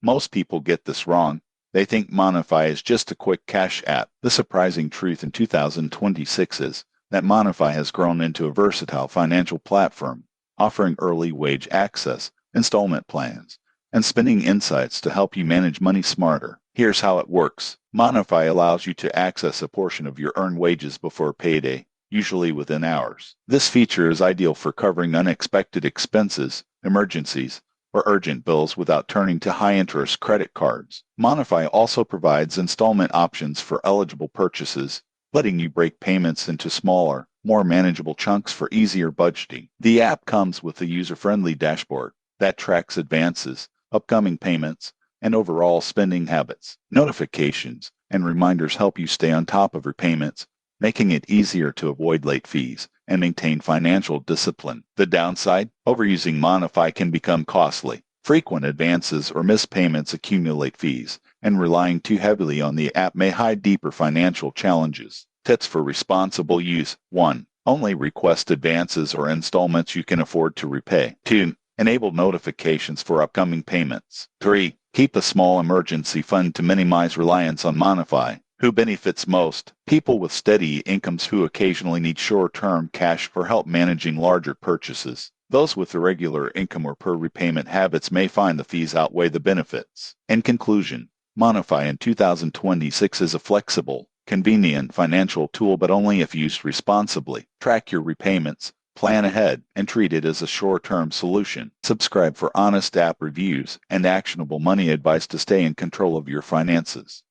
Most people get this wrong. They think Monify is just a quick cash app. The surprising truth in 2026 is that Monify has grown into a versatile financial platform, offering early wage access, installment plans, and spending insights to help you manage money smarter. Here's how it works. Monify allows you to access a portion of your earned wages before payday, usually within hours. This feature is ideal for covering unexpected expenses, emergencies, or urgent bills without turning to high-interest credit cards. Monify also provides installment options for eligible purchases, letting you break payments into smaller, more manageable chunks for easier budgeting. The app comes with a user-friendly dashboard that tracks advances, upcoming payments, and overall spending habits. Notifications and reminders help you stay on top of your payments, making it easier to avoid late fees and maintain financial discipline. The downside? Overusing Monify can become costly. Frequent advances or missed payments accumulate fees, and relying too heavily on the app may hide deeper financial challenges. Tips for responsible use. 1. Only request advances or installments you can afford to repay. 2. Enable notifications for upcoming payments. 3. Keep a small emergency fund to minimize reliance on Monify. Who benefits most? People with steady incomes who occasionally need short-term cash for help managing larger purchases. Those with irregular income or poor repayment habits may find the fees outweigh the benefits. In conclusion, Monify in 2026 is a flexible, convenient financial tool, but only if used responsibly. Track your repayments, plan ahead, and treat it as a short-term solution. Subscribe for honest app reviews and actionable money advice to stay in control of your finances.